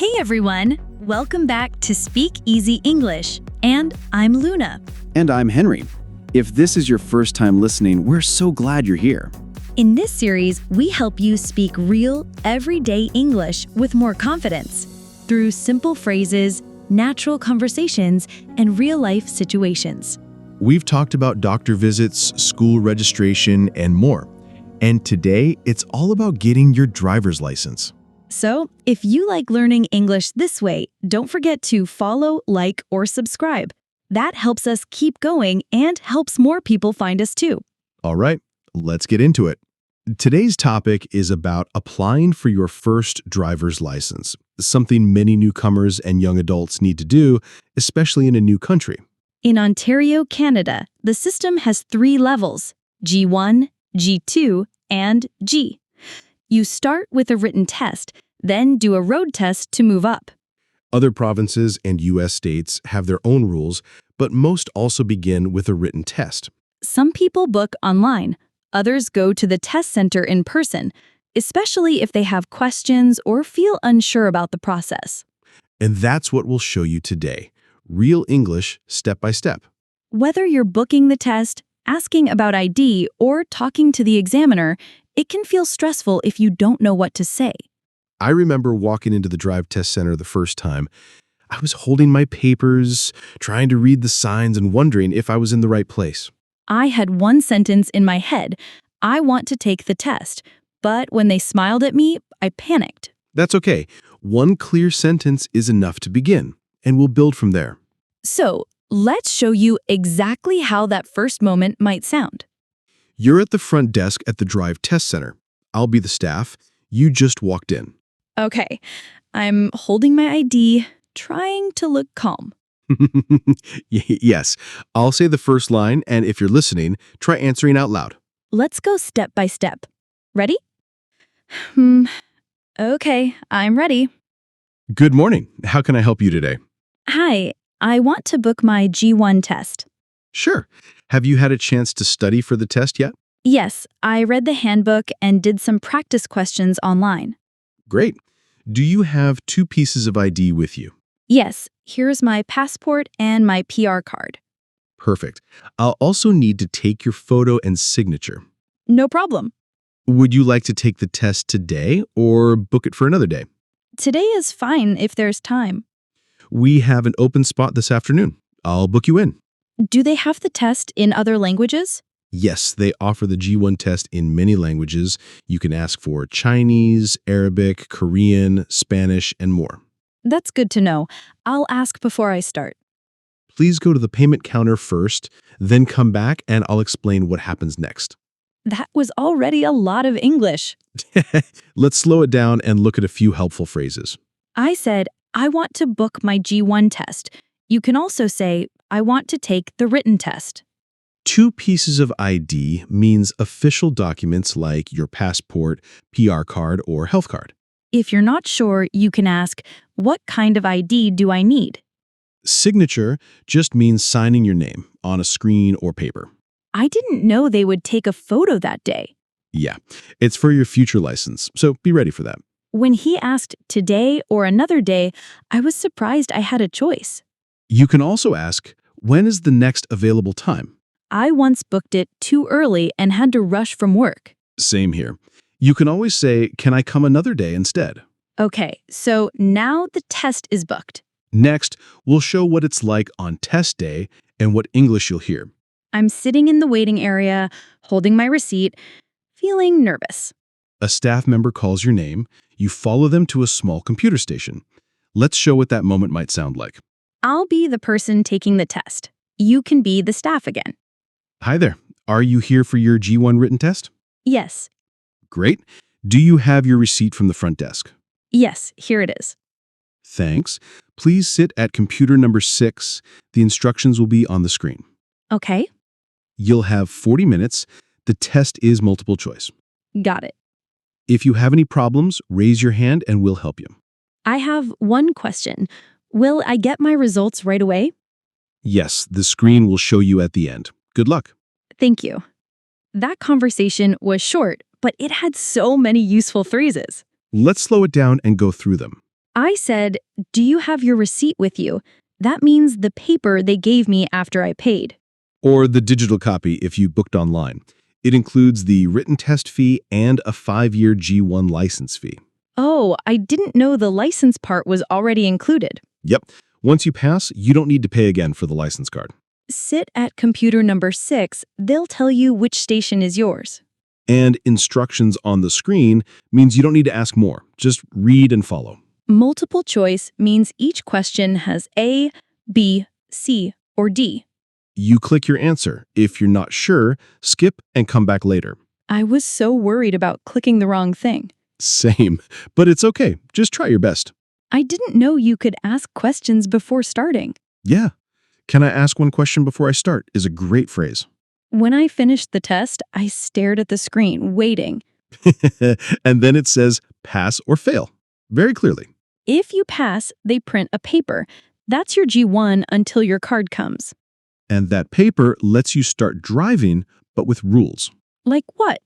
Hey everyone! Welcome back to Speak Easy English, and I'm Luna. And I'm Henry. If this is your first time listening, we're so glad you're here. In this series, we help you speak real, everyday English with more confidence through simple phrases, natural conversations, and real-life situations. We've talked about doctor visits, school registration, and more. And today, it's all about getting your driver's license. So, if you like learning English this way, don't forget to follow, like, or subscribe. That helps us keep going and helps more people find us too. All right, let's get into it. Today's topic is about applying for your first driver's license, something many newcomers and young adults need to do, especially in a new country. In Ontario, Canada, the system has 3 levels: G1, G2, and G. You start with a written test, then do a road test to move up. Other provinces and U.S. states have their own rules, but most also begin with a written test. Some people book online, others go to the test center in person, especially if they have questions or feel unsure about the process. And that's what we'll show you today. Real English, step by step. Whether you're booking the test, asking about ID, or talking to the examiner, it can feel stressful if you don't know what to say. I remember walking into the drive test center the first time. I was holding my papers, trying to read the signs and wondering if I was in the right place. I had one sentence in my head: I want to take the test. But when they smiled at me, I panicked. That's okay. One clear sentence is enough to begin, and we'll build from there. So, let's show you exactly how that first moment might sound. You're at the front desk at the drive test center. I'll be the staff. You just walked in. Okay, I'm holding my ID, trying to look calm. Yes, I'll say the first line, and if you're listening, try answering out loud. Let's go step by step. Ready? Okay, I'm ready. Good morning. How can I help you today? Hi, I want to book my G1 test. Sure. Have you had a chance to study for the test yet? Yes, I read the handbook and did some practice questions online. Great. Do you have 2 pieces of ID with you? Yes, here's my passport and my PR card. Perfect. I'll also need to take your photo and signature. No problem. Would you like to take the test today or book it for another day? Today is fine if there's time. We have an open spot this afternoon. I'll book you in. Do they have the test in other languages? Yes, they offer the G1 test in many languages. You can ask for Chinese, Arabic, Korean, Spanish, and more. That's good to know. I'll ask before I start. Please go to the payment counter first, then come back and I'll explain what happens next. That was already a lot of English. Let's slow it down and look at a few helpful phrases. I said, I want to book my G1 test. You can also say, I want to take the written test. 2 pieces of ID means official documents like your passport, PR card, or health card. If you're not sure, you can ask, what kind of ID do I need? Signature just means signing your name on a screen or paper. I didn't know they would take a photo that day. Yeah, it's for your future license, so be ready for that. When he asked today or another day, I was surprised I had a choice. You can also ask, when is the next available time? I once booked it too early and had to rush from work. Same here. You can always say, can I come another day instead? Okay, so now the test is booked. Next, we'll show what it's like on test day and what English you'll hear. I'm sitting in the waiting area, holding my receipt, feeling nervous. A staff member calls your name. You follow them to a small computer station. Let's show what that moment might sound like. I'll be the person taking the test. You can be the staff again. Hi there. Are you here for your G1 written test? Yes. Great. Do you have your receipt from the front desk? Yes, here it is. Thanks. Please sit at computer number 6. The instructions will be on the screen. Okay, You'll have 40 minutes. The test is multiple choice. got it. If you have any problems, raise your hand and we'll help you. I have one question. Will I get my results right away? Yes, the screen will show you at the end. Good luck. Thank you. That conversation was short, but it had so many useful phrases. Let's slow it down and go through them. I said, "Do you have your receipt with you?" That means the paper they gave me after I paid. Or the digital copy if you booked online. It includes the written test fee and a 5-year G1 license fee. Oh, I didn't know the license part was already included. Yep. Once you pass, you don't need to pay again for the license card. Sit at computer number 6. They'll tell you which station is yours. And instructions on the screen means you don't need to ask more. Just read and follow. Multiple choice means each question has A, B, C, or D. You click your answer. If you're not sure, skip and come back later. I was so worried about clicking the wrong thing. Same, but it's okay. Just try your best. I didn't know you could ask questions before starting. Yeah. Can I ask one question before I start is a great phrase. When I finished the test, I stared at the screen, waiting. And then it says pass or fail. Very clearly. If you pass, they print a paper. That's your G1 until your card comes. And that paper lets you start driving, but with rules. Like what?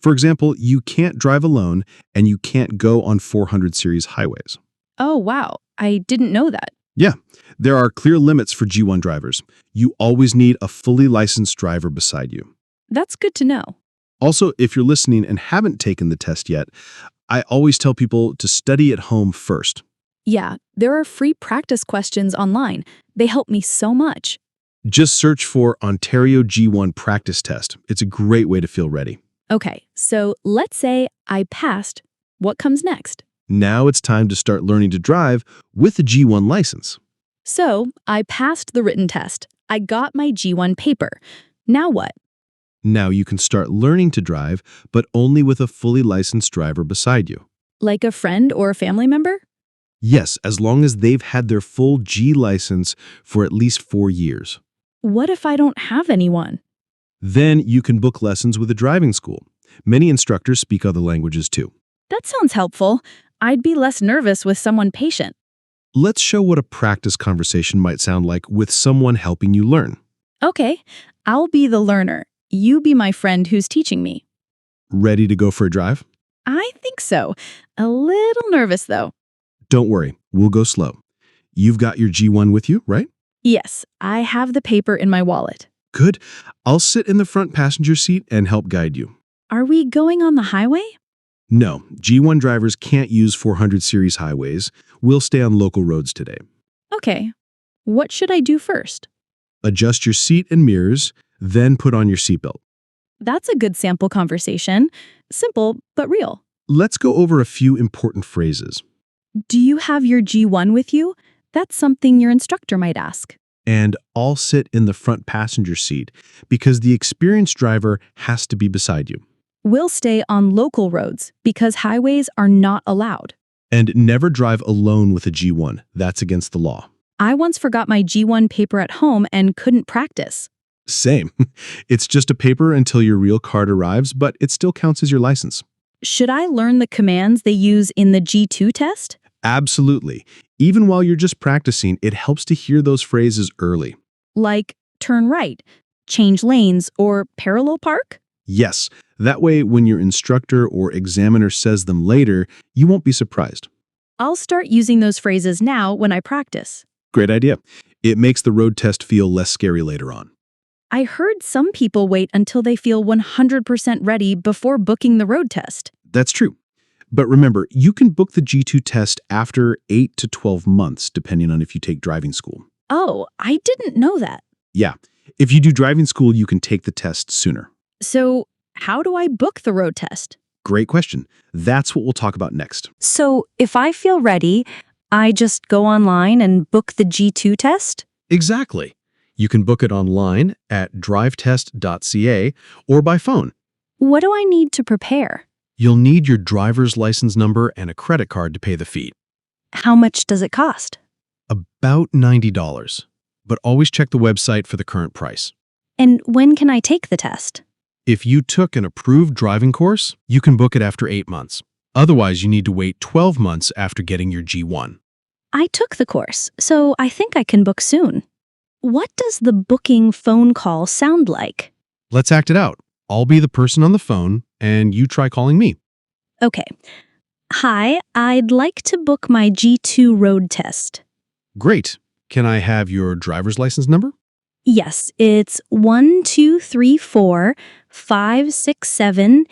For example, you can't drive alone and you can't go on 400 series highways. Oh, wow. I didn't know that. Yeah, there are clear limits for G1 drivers. You always need a fully licensed driver beside you. That's good to know. Also, if you're listening and haven't taken the test yet, I always tell people to study at home first. Yeah, there are free practice questions online. They help me so much. Just search for Ontario G1 practice test. It's a great way to feel ready. Okay, so let's say I passed. What comes next? Now it's time to start learning to drive with a G1 license. So I passed the written test. I got my G1 paper. Now what? Now you can start learning to drive, but only with a fully licensed driver beside you. Like a friend or a family member? Yes, as long as they've had their full G license for at least 4 years. What if I don't have anyone? Then you can book lessons with a driving school. Many instructors speak other languages too. That sounds helpful. I'd be less nervous with someone patient. Let's show what a practice conversation might sound like with someone helping you learn. Okay, I'll be the learner. You be my friend who's teaching me. Ready to go for a drive? I think so. A little nervous, though. Don't worry, we'll go slow. You've got your G1 with you, right? Yes, I have the paper in my wallet. Good. I'll sit in the front passenger seat and help guide you. Are we going on the highway? No, G1 drivers can't use 400 series highways. We'll stay on local roads today. Okay. What should I do first? Adjust your seat and mirrors, then put on your seatbelt. That's a good sample conversation. Simple, but real. Let's go over a few important phrases. Do you have your G1 with you? That's something your instructor might ask. And I'll sit in the front passenger seat because the experienced driver has to be beside you. We'll stay on local roads because highways are not allowed. And never drive alone with a G1. That's against the law. I once forgot my G1 paper at home and couldn't practice. Same. It's just a paper until your real card arrives, but it still counts as your license. Should I learn the commands they use in the G2 test? Absolutely. Even while you're just practicing, it helps to hear those phrases early. Like turn right, change lanes, or parallel park? Yes, that way when your instructor or examiner says them later, you won't be surprised. I'll start using those phrases now when I practice. Great idea. It makes the road test feel less scary later on. I heard some people wait until they feel 100% ready before booking the road test. That's true. But remember, you can book the G2 test after 8 to 12 months, depending on if you take driving school. Oh, I didn't know that. Yeah, if you do driving school, you can take the test sooner. So, how do I book the road test? Great question. That's what we'll talk about next. So, if I feel ready, I just go online and book the G2 test? Exactly. You can book it online at drivetest.ca or by phone. What do I need to prepare? You'll need your driver's license number and a credit card to pay the fee. How much does it cost? About $90. But always check the website for the current price. And when can I take the test? If you took an approved driving course, you can book it after 8 months. Otherwise, you need to wait 12 months after getting your G1. I took the course, so I think I can book soon. What does the booking phone call sound like? Let's act it out. I'll be the person on the phone, and you try calling me. Okay. Hi, I'd like to book my G2 road test. Great. Can I have your driver's license number? Yes, it's 1234567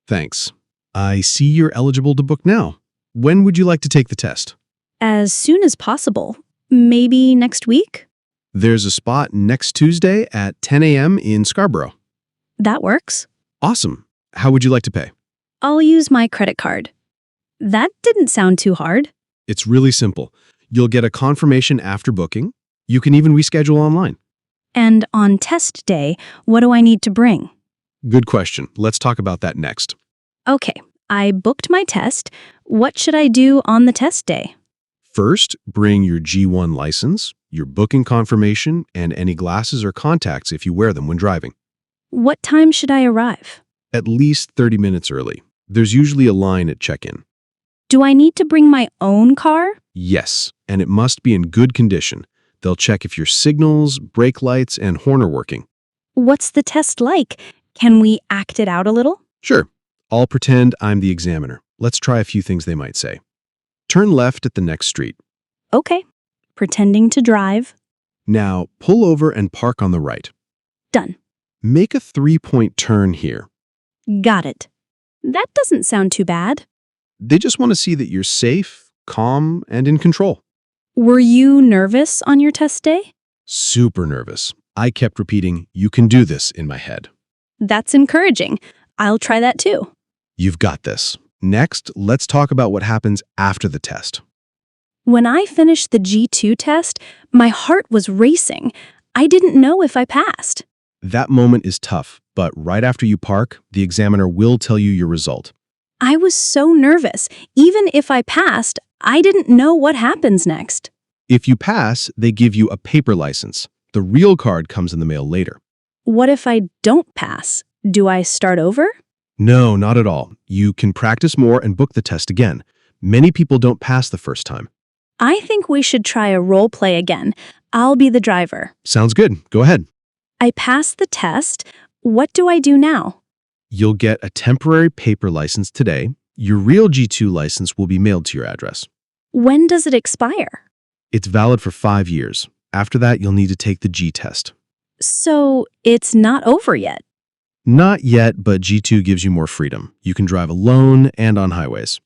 Thanks. I see you're eligible to book now. When would you like to take the test? As soon as possible. Maybe next week? There's a spot next Tuesday at 10 a.m. in Scarborough. That works. Awesome. How would you like to pay? I'll use my credit card. That didn't sound too hard. It's really simple. You'll get a confirmation after booking. You can even reschedule online. And on test day, what do I need to bring? Good question. Let's talk about that next. Okay, I booked my test. What should I do on the test day? First, bring your G1 license, your booking confirmation, and any glasses or contacts if you wear them when driving. What time should I arrive? At least 30 minutes early. There's usually a line at check-in. Do I need to bring my own car? Yes, and it must be in good condition. They'll check if your signals, brake lights, and horn are working. What's the test like? Can we act it out a little? Sure. I'll pretend I'm the examiner. Let's try a few things they might say. Turn left at the next street. Okay. Pretending to drive. Now, pull over and park on the right. Done. Make a 3-point turn here. Got it. That doesn't sound too bad. They just want to see that you're safe, calm, and in control. Were you nervous on your test day? Super nervous. I kept repeating, "You can do this," in my head. That's encouraging. I'll try that too. You've got this. Next, let's talk about what happens after the test. When I finished the G2 test, my heart was racing. I didn't know if I passed. That moment is tough, but right after you park, the examiner will tell you your result. I was so nervous. Even if I passed, I didn't know what happens next. If you pass, they give you a paper license. The real card comes in the mail later. What if I don't pass? Do I start over? No, not at all. You can practice more and book the test again. Many people don't pass the first time. I think we should try a role play again. I'll be the driver. Sounds good. Go ahead. I passed the test. What do I do now? You'll get a temporary paper license today. Your real G2 license will be mailed to your address. When does it expire? It's valid for 5 years. After that, you'll need to take the G test. So it's not over yet. Not yet, but G2 gives you more freedom. You can drive alone and on highways.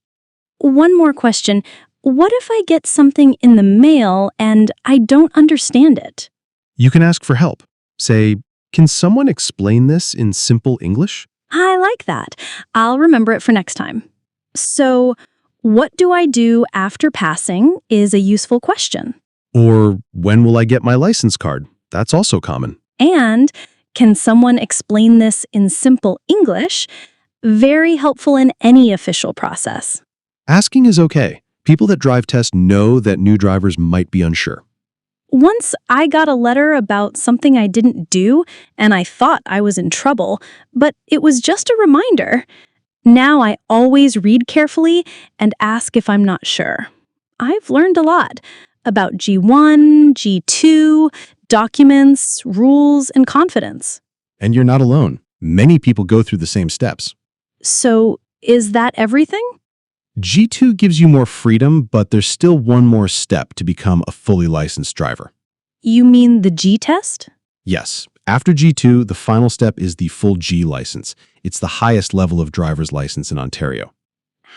One more question. What if I get something in the mail and I don't understand it? You can ask for help. Say, "Can someone explain this in simple English?" I like that. I'll remember it for next time. So, what do I do after passing is a useful question. Or, "When will I get my license card?" That's also common. And, can someone explain this in simple English? Very helpful in any official process. Asking is okay. People that drive test know that new drivers might be unsure. Once I got a letter about something I didn't do, and I thought I was in trouble, but it was just a reminder. Now I always read carefully and ask if I'm not sure. I've learned a lot about G1, G2, documents, rules, and confidence. And you're not alone. Many people go through the same steps. So, is that everything? G2 gives you more freedom, but there's still one more step to become a fully licensed driver. You mean the G test? Yes. After G2, the final step is the full G license. It's the highest level of driver's license in Ontario.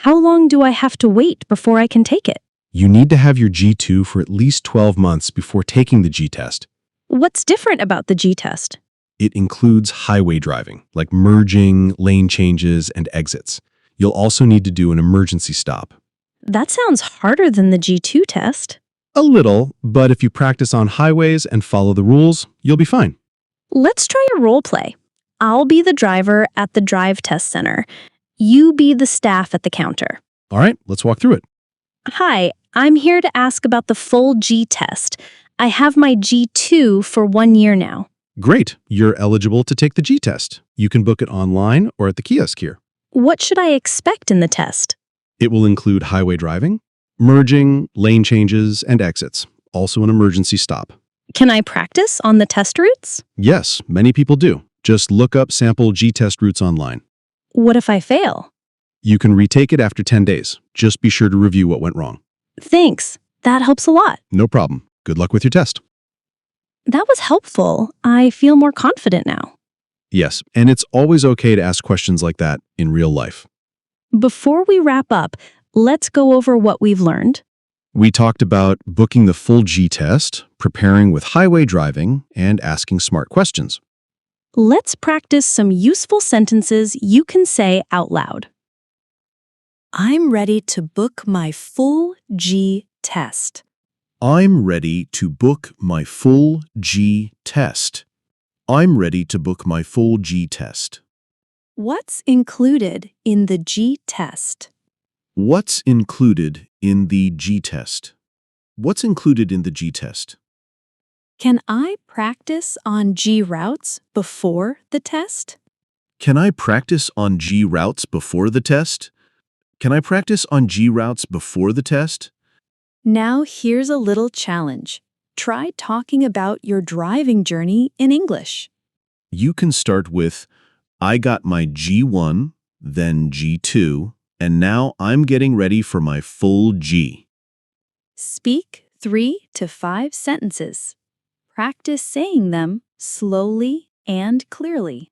How long do I have to wait before I can take it? You need to have your G2 for at least 12 months before taking the G test. What's different about the G test? It includes highway driving, like merging, lane changes, and exits. You'll also need to do an emergency stop. That sounds harder than the G2 test. A little, but if you practice on highways and follow the rules, you'll be fine. Let's try a role play. I'll be the driver at the drive test center. You be the staff at the counter. All right, let's walk through it. Hi, I'm here to ask about the full G test. I have my G2 for 1 year now. Great, you're eligible to take the G test. You can book it online or at the kiosk here. What should I expect in the test? It will include highway driving, merging, lane changes, and exits, also an emergency stop. Can I practice on the test routes? Yes, many people do. Just look up sample G test routes online. What if I fail? You can retake it after 10 days. Just be sure to review what went wrong. Thanks. That helps a lot. No problem. Good luck with your test. That was helpful. I feel more confident now. Yes, and it's always okay to ask questions like that in real life. Before we wrap up, let's go over what we've learned. We talked about booking the full G test, preparing with highway driving, and asking smart questions. Let's practice some useful sentences you can say out loud. I'm ready to book my full G test. I'm ready to book my full G test. I'm ready to book my full G test. What's included in the G test? What's included in the G test? What's included in the G test? Can I practice on G routes before the test? Can I practice on G routes before the test? Can I practice on G routes before the test? Now here's a little challenge. Try talking about your driving journey in English. You can start with, I got my G1, then G2, and now I'm getting ready for my full G. Speak 3 to 5 sentences. Practice saying them slowly and clearly.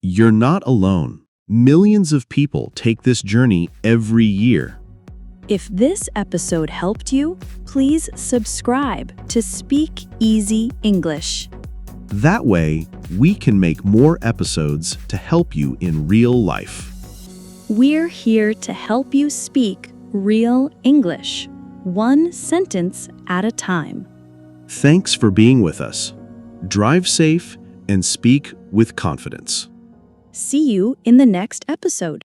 You're not alone. Millions of people take this journey every year. If this episode helped you, please subscribe to Speak Easy English. That way, we can make more episodes to help you in real life. We're here to help you speak real English, one sentence at a time. Thanks for being with us. Drive safe and speak with confidence. See you in the next episode.